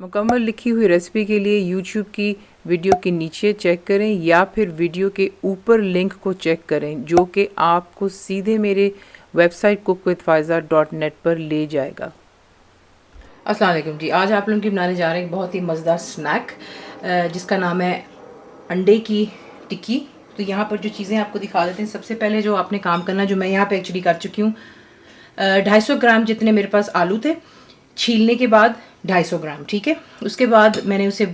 मुकम्मल लिखी हुई रेसिपी के लिए यूट्यूब की वीडियो के नीचे चेक करें या फिर वीडियो के ऊपर लिंक को चेक करें जो कि आपको सीधे मेरे वेबसाइट cookWithFaiza.net पर ले जाएगा। अस्सलाम वालेकुम जी, आज आप लोगों की बनाने जा रहे हैं बहुत ही मज़ेदार स्नैक जिसका नाम है अंडे की टिक्की। तो यहाँ पर जो चीज़ें आपको दिखा देते हैं। सबसे पहले जो आपने काम करना, जो मैं यहाँ पे एक्चुअली कर चुकी हूँ, 250 ग्राम जितने मेरे पास आलू थे, छीलने के बाद 250 ग्राम, ठीक है। उसके बाद मैंने उसे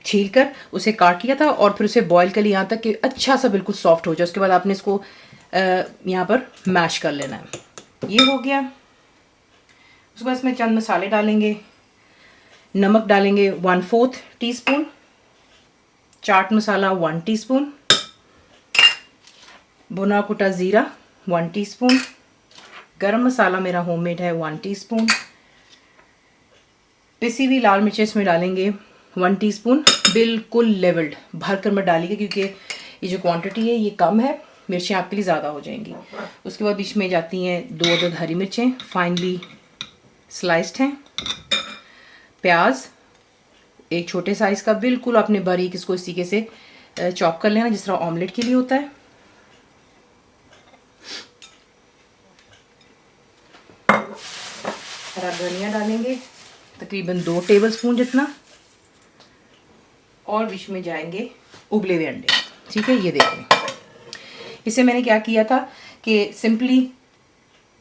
छील कर उसे काट लिया था और फिर उसे बॉईल कर लिया यहाँ तक कि अच्छा सा बिल्कुल सॉफ्ट हो जाए। उसके बाद आपने इसको यहाँ पर मैश कर लेना है। ये हो गया। उसके बाद इसमें चंद मसाले डालेंगे। नमक डालेंगे 1/4 टीस्पून, चाट मसाला 1 टीस्पून, भुना कुटा ज़ीरा 1 टीस्पून, गरम मसाला मेरा होममेड है 1 टीस्पून, पिसी हुई लाल मिर्च इसमें डालेंगे 1 टीस्पून, बिल्कुल लेवल्ड, भर कर मत डालिएगा क्योंकि ये जो क्वांटिटी है ये कम है, मिर्चें आपके लिए ज़्यादा हो जाएंगी। उसके बाद बीच में जाती हैं 2 अदद हरी मिर्चें फाइनली स्लाइस्ड हैं, प्याज एक छोटे साइज़ का, बिल्कुल आपने बारीक इसको इस तरीके से चॉप कर लेना जिस तरह ऑमलेट के लिए होता है। हरा धनिया डालेंगे तकरीबन 2 टेबलस्पून जितना, और बीच में जाएंगे उबले हुए अंडे, ठीक है। ये देखें, इसे मैंने क्या किया था कि सिंपली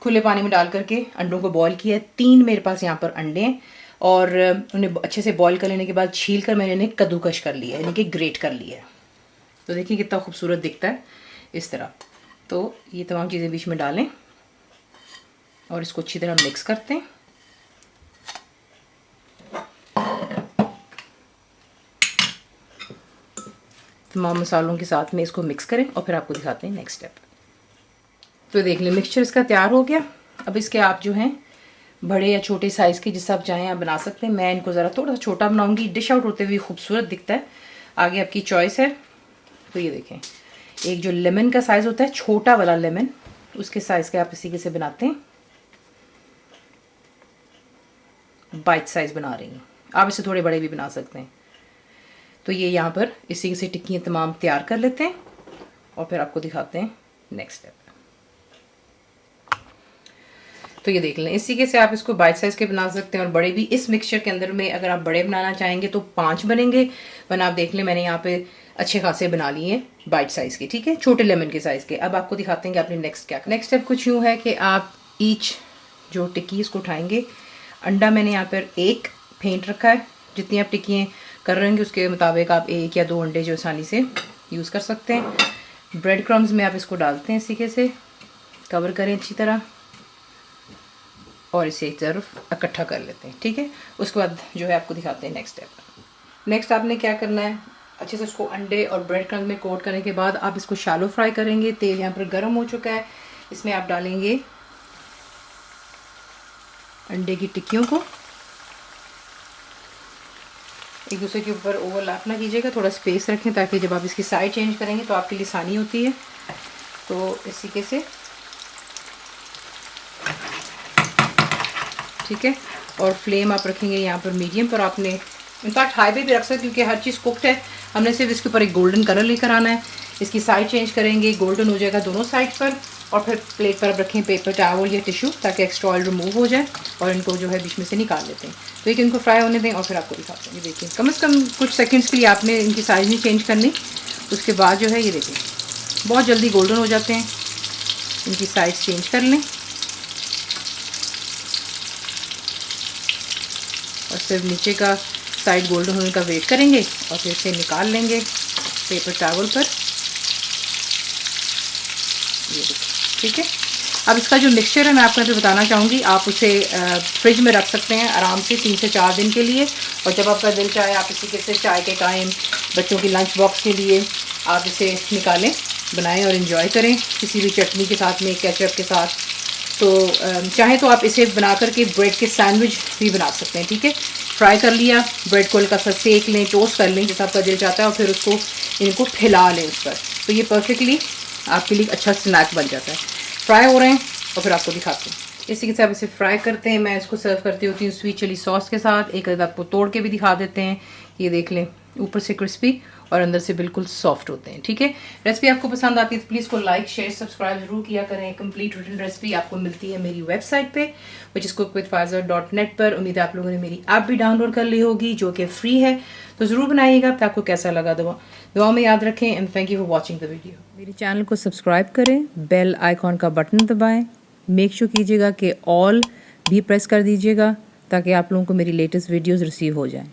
खुले पानी में डाल करके अंडों को बॉईल किया है। 3 मेरे पास यहाँ पर अंडे हैं और उन्हें अच्छे से बॉईल कर लेने के बाद छील कर मैंने इन्हें कद्दूकश कर लिया है, यानी कि ग्रेट कर लिया है। तो देखिए कितना खूबसूरत दिखता है इस तरह। तो ये तमाम चीज़ें बीच में डालें और इसको अच्छी तरह मिक्स करते हैं। तमाम मसालों के साथ में इसको मिक्स करें और फिर आपको दिखाते हैं नेक्स्ट स्टेप। तो देख लें मिक्सचर इसका तैयार हो गया। अब इसके आप जो हैं बड़े या छोटे साइज़ के जिससे आप चाहें आप बना सकते हैं। मैं इनको ज़रा थोड़ा सा छोटा बनाऊंगी, डिश आउट होते हुए खूबसूरत दिखता है। आगे आपकी चॉइस है। तो ये देखें, एक जो लेमन का साइज़ होता है, छोटा वाला लेमन, उसके साइज़ के आप इसी के से बनाते हैं। बाइट साइज़ बना रही हूँ, आप इसे थोड़े बड़े भी बना सकते हैं। तो ये यहाँ पर इसी से टिक्कियाँ तमाम तैयार कर लेते हैं और फिर आपको दिखाते हैं नेक्स्ट स्टेप। तो ये देख लें, इसी के से आप इसको बाइट साइज़ के बना सकते हैं और बड़े भी। इस मिक्सचर के अंदर में अगर आप बड़े बनाना चाहेंगे तो 5 बनेंगे, वरना आप देख लें मैंने यहाँ पे अच्छे खासे बना लिए हैं बाइट साइज़ के, ठीक है, छोटे लेमन के साइज़ के। अब आपको दिखाते हैं कि आपने नेक्स्ट क्या। नेक्स्ट स्टेप कुछ यूँ है कि आप ईच जो टिक्की इसको उठाएँगे। अंडा मैंने यहाँ पर 1 फेंट रखा है। जितनी आप टिक्कियाँ कर रहे होंगे उसके मुताबिक आप 1 या 2 अंडे जो आसानी से यूज़ कर सकते हैं। ब्रेड क्रम्स में आप इसको डालते हैं, इसी के से कवर करें अच्छी तरह और इसे एक तरफ इकट्ठा कर लेते हैं, ठीक है। उसके बाद जो है आपको दिखाते हैं नेक्स्ट स्टेप। नेक्स्ट आपने क्या करना है, अच्छे से उसको अंडे और ब्रेड क्रम्स में कोट करने के बाद आप इसको शैलो फ्राई करेंगे। तेल यहाँ पर गर्म हो चुका है, इसमें आप डालेंगे अंडे की टिक्कियों को। एक दूसरे के ऊपर ओवरलैप ना कीजिएगा, थोड़ा स्पेस रखें ताकि जब आप इसकी साइड चेंज करेंगे तो आपके लिए आसानी होती है। तो इसी के से ठीक है। और फ्लेम आप रखेंगे यहाँ पर मीडियम पर। आपने इनफैक्ट हाई पे भी रख सकते क्योंकि हर चीज़ कुकड है। हमने सिर्फ इसके ऊपर एक गोल्डन कलर लेकर आना है। इसकी साइड चेंज करेंगे, गोल्डन हो जाएगा दोनों साइड पर। और फिर प्लेट पर आप रखें पेपर टॉवल या टिश्यू ताकि एक्स्ट्रा ऑयल रिमूव हो जाए और इनको जो है बीच में से निकाल लेते हैं। तो एक इनको फ्राई होने दें और फिर आपको दिखाते हैं। ये देखिए, कम से कम कुछ सेकंड्स के लिए आपने इनकी साइज़ नहीं चेंज करनी। उसके बाद जो है ये देखिए बहुत जल्दी गोल्डन हो जाते हैं। इनकी साइज़ चेंज कर लें और सिर्फ नीचे का साइड गोल्डन होने का वेट करेंगे और फिर इसे निकाल लेंगे पेपर टॉवल पर। ये देखिए, ठीक है। अब इसका जो मिक्सचर है मैं आपको यहाँ पे बताना चाहूँगी। आप उसे फ्रिज में रख सकते हैं आराम से 3 से 4 दिन के लिए। और जब आपका दिल चाहे आप इसी के से चाय के टाइम, बच्चों की लंच बॉक्स के लिए आप इसे निकालें, बनाएं और इन्जॉय करें किसी भी चटनी के साथ में, केचप के साथ। तो चाहे तो आप इसे बना करके ब्रेड के सैंडविच भी बना सकते हैं, ठीक है। फ्राई कर लिया, ब्रेड को हल्का सा सेक लें, टोस्ट कर लें जैसा आपका दिल चाहता है और फिर उसको इनको फैला लें उस पर। तो ये परफेक्टली आपके लिए अच्छा स्नैक बन जाता है। फ्राई हो रहे हैं और फिर आपको दिखाते हैं। इसी के साथ इसे फ्राई करते हैं। मैं इसको सर्व करती होती हूँ स्वीट चिली सॉस के साथ। एक आपको तोड़ के भी दिखा देते हैं, ये देख लें, ऊपर से क्रिस्पी और अंदर से बिल्कुल सॉफ्ट होते हैं। ठीक है, रेसिपी आपको पसंद आती है तो प्लीज़ को लाइक शेयर सब्सक्राइब जरूर किया करें। कंप्लीट रिटन रेसिपी आपको मिलती है मेरी वेबसाइट पे विच इज़ cookwithfaiza.net पर। उम्मीद है आप लोगों ने मेरी ऐप भी डाउनलोड कर ली होगी जो कि फ्री है, तो ज़रूर बनाइएगा। तो आपको कैसा लगा दुआ में याद रखें and thank you for watching the video. मेरे चैनल को सब्सक्राइब करें, बेल आइकॉन का बटन दबाएं, मेक श्योर कीजिएगा कि ऑल भी प्रेस कर दीजिएगा ताकि आप लोगों को मेरी लेटेस्ट वीडियोज़ रिसीव हो जाएँ।